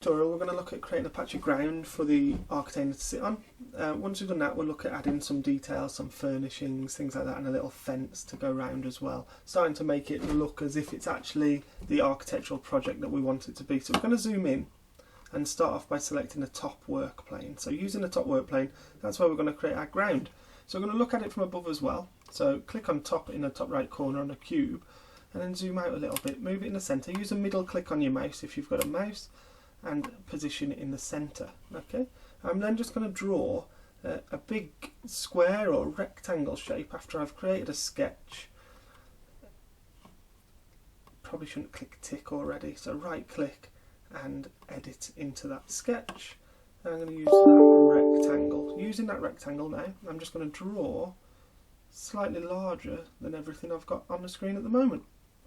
Tutorial, we're going to look at creating a patch of ground for the Arkitainer to sit on. Once we've done that, we'll look at adding some details, some furnishings, things like that, and a little fence to go round as well, starting to make it look as if it's actually the architectural project that we want it to be. So we're going to zoom in and start off by selecting the top work plane. So using the top work plane, that's where we're going to create our ground. So we're going to look at it from above as well. So click on top in the top right corner on the cube, and then zoom out a little bit, move it in the centre. Use a middle click on your mouse if you've got a mouse, and position it in the centre. Okay, I'm then just going to draw a big square or rectangle shape after I've created a sketch. Probably shouldn't click tick already, so right click and edit into that sketch. And I'm going to use that rectangle. Using that rectangle now, I'm just going to draw slightly larger than everything I've got on the screen at the moment.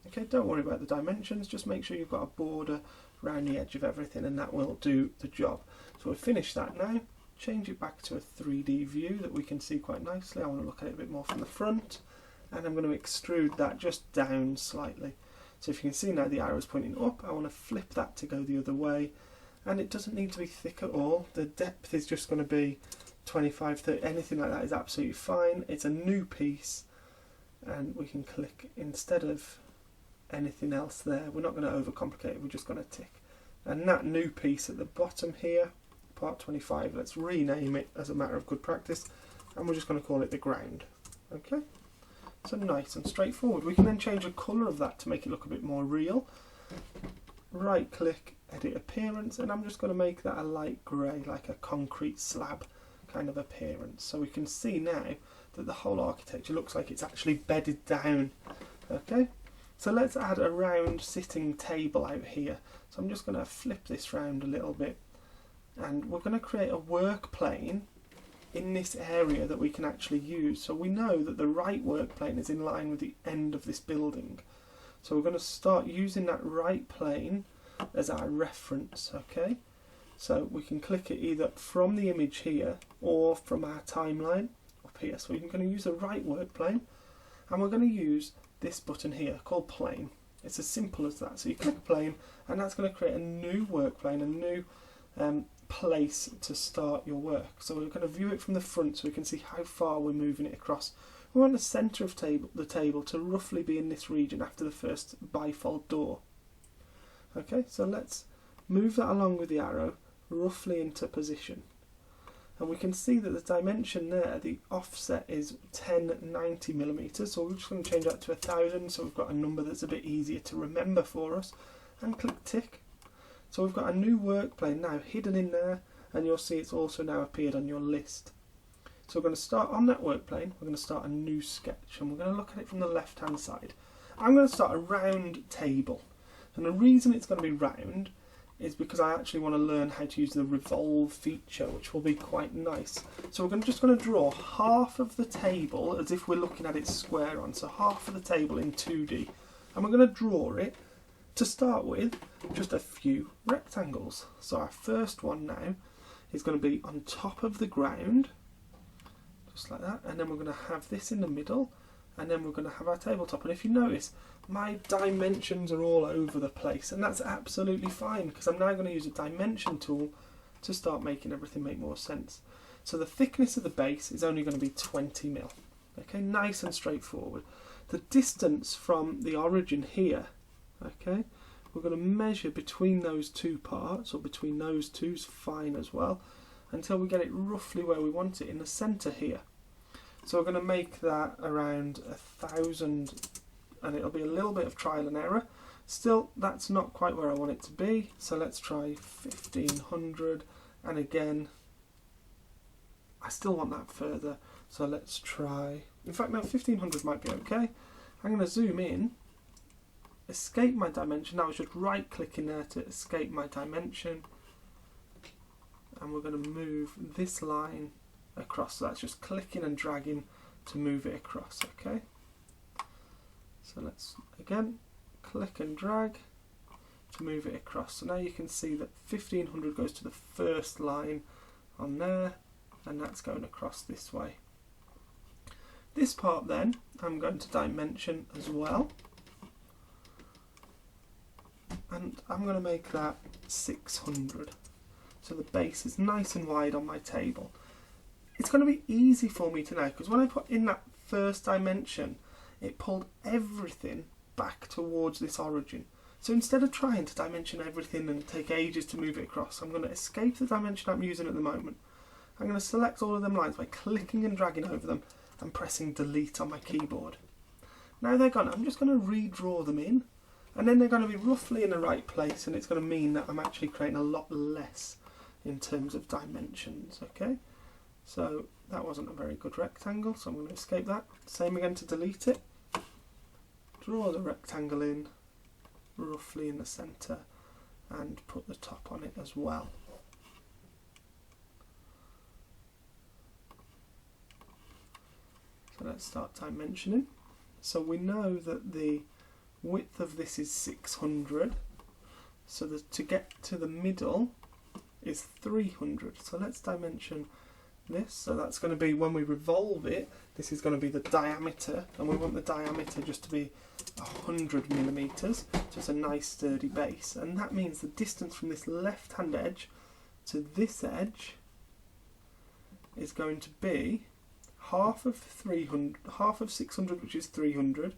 Okay, don't worry about the dimensions, just make sure you've got a border around the edge of everything and that will do the job. So we've finished that now, change it back to a 3D view that we can see quite nicely. I want to look at it a bit more from the front, and I'm going to extrude that just down slightly. So if you can see now the arrow is pointing up, I want to flip that to go the other way, and it doesn't need to be thick at all. The depth is just going to be 25, 30, anything like that is absolutely fine. It's a new piece, and we can click instead of anything else there. We're not going to overcomplicate it, we're just going to tick. And that new piece at the bottom here, part 25, let's rename it as a matter of good practice, and we're just going to call it the ground. Okay, so nice and straightforward. We can then change the colour of that to make it look a bit more real. Right click, edit appearance, and I'm just going to make that a light grey, like a concrete slab kind of appearance. So we can see now that the whole architecture looks like it's actually bedded down. Okay, so let's add a round sitting table out here. So I'm just going to flip this round a little bit, and we're going to create a work plane in this area that we can actually use. So we know that the right work plane is in line with the end of this building. So we're going to start using that right plane as our reference. Okay, so we can click it either from the image here or from our timeline up here. So we're going to use the right work plane, and we're going to use this button here called plane. It's as simple as that. So you click plane, and that's going to create a new work plane, a new place to start your work. So we're going to view it from the front so we can see how far we're moving it across. We want the centre of the table to roughly be in this region after the first bifold door. Okay, so let's move that along with the arrow roughly into position. And we can see that the dimension there, the offset is 1090 millimeters. So we're just going to change that to 1000, so we've got a number that's a bit easier to remember for us. And click tick. So we've got a new work plane now hidden in there, and you'll see it's also now appeared on your list. So we're going to start on that work plane, we're going to start a new sketch, and we're going to look at it from the left hand side. I'm going to start a round table, and the reason it's going to be round is because I actually want to learn how to use the revolve feature, which will be quite nice. So we're just going to draw half of the table as if we're looking at it square on, so half of the table in 2D, and we're going to draw it to start with just a few rectangles. So our first one now is going to be on top of the ground, just like that, and then we're going to have this in the middle, and then we're going to have our tabletop. And if you notice, my dimensions are all over the place, and that's absolutely fine because I'm now going to use a dimension tool to start making everything make more sense. So the thickness of the base is only going to be 20 mil. Okay, nice and straightforward. The distance from the origin here, okay, we're going to measure between those two parts, or between those two is fine as well, until we get it roughly where we want it in the centre here. So we're going to make that around 1000, and it'll be a little bit of trial and error. Still, that's not quite where I want it to be, so let's try 1500, and again, I still want that further, so let's try, in fact no, 1500 might be okay. I'm going to zoom in, escape my dimension. Now I should right click in there to escape my dimension, and we're going to move this line across. So that's just clicking and dragging to move it across. Okay, so let's again click and drag to move it across. So now you can see that 1500 goes to the first line on there, and that's going across this way. This part then I'm going to dimension as well, and I'm going to make that 600. So the base is nice and wide on my table. It's going to be easy for me to know, because when I put in that first dimension, it pulled everything back towards this origin. So instead of trying to dimension everything and take ages to move it across, I'm going to escape the dimension I'm using at the moment. I'm going to select all of them lines by clicking and dragging over them and pressing delete on my keyboard. Now they're gone, I'm just going to redraw them in, and then they're going to be roughly in the right place, and it's going to mean that I'm actually creating a lot less in terms of dimensions. Okay, so that wasn't a very good rectangle, so I'm going to escape that. Same again to delete it. Draw the rectangle in roughly in the centre and put the top on it as well. So let's start dimensioning. So we know that the width of this is 600, so to get to the middle is 300. So let's dimension this. So that's going to be, when we revolve it, this is going to be the diameter, and we want the diameter just to be 100 millimeters, so it's a nice sturdy base. And that means the distance from this left hand edge to this edge is going to be half of 600, which is 300,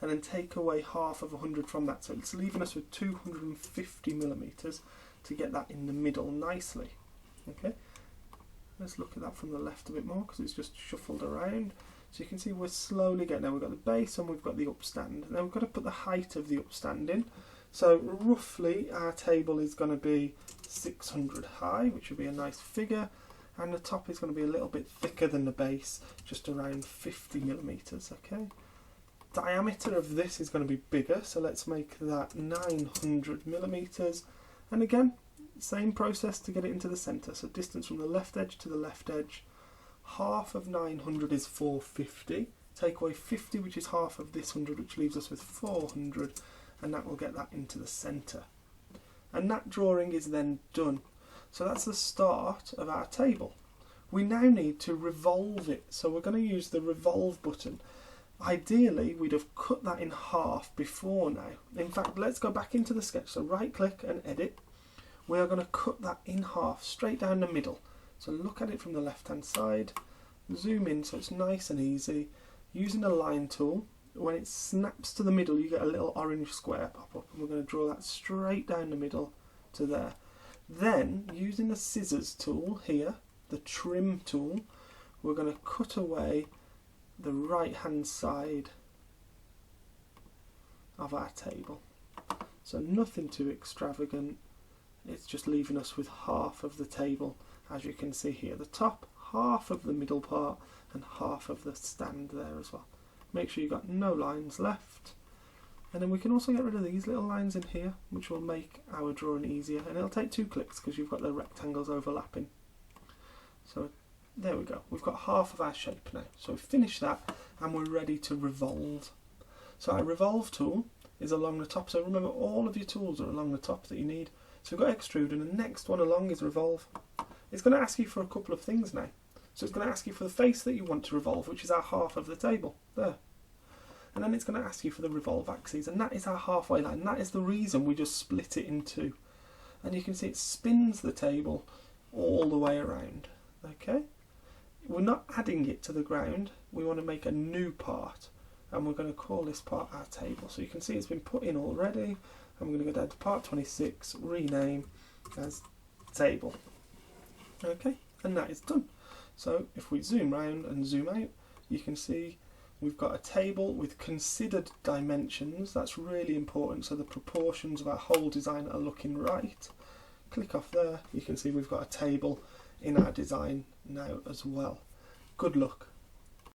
and then take away half of 100 from that, so it's leaving us with 250 millimeters to get that in the middle nicely. Okay, let's look at that from the left a bit more, because it's just shuffled around. So you can see we're slowly getting there. We've got the base and we've got the upstand. Now we've got to put the height of the upstand in. So roughly our table is going to be 600 high, which would be a nice figure, and the top is going to be a little bit thicker than the base, just around 50 millimeters. Okay, diameter of this is going to be bigger, so let's make that 900 millimeters. And again, same process to get it into the center. So distance from the left edge to the left edge, half of 900 is 450. Take away 50, which is half of this 100, which leaves us with 400, and that will get that into the center. And that drawing is then done. So that's the start of our table. We now need to revolve it. So we're going to use the revolve button. Ideally, we'd have cut that in half before now. In fact, let's go back into the sketch. So right click and edit. We are going to cut that in half, straight down the middle. So look at it from the left hand side, zoom in so it's nice and easy. Using the line tool, when it snaps to the middle you get a little orange square pop up, and we're going to draw that straight down the middle to there. Then using the scissors tool here, the trim tool, we're going to cut away the right hand side of our table. So nothing too extravagant, it's just leaving us with half of the table. As you can see here, the top, half of the middle part, and half of the stand there as well. Make sure you've got no lines left. And then we can also get rid of these little lines in here, which will make our drawing easier. And it'll take 2 clicks because you've got the rectangles overlapping. So there we go. We've got half of our shape now. So we've finished that and we're ready to revolve. So our revolve tool is along the top. So remember, all of your tools are along the top that you need. So we've got extrude, and the next one along is revolve. It's going to ask you for a couple of things now. So it's going to ask you for the face that you want to revolve, which is our half of the table, there. And then it's going to ask you for the revolve axes, and that is our halfway line. And that is the reason we just split it in two. And you can see it spins the table all the way around. Okay? We're not adding it to the ground, we want to make a new part. And we're going to call this part our table. So you can see it's been put in already. I'm going to go down to part 26, rename as table. Okay, and that is done. So if we zoom round and zoom out, you can see we've got a table with considered dimensions. That's really important, so the proportions of our whole design are looking right. Click off there, you can see we've got a table in our design now as well. Good luck.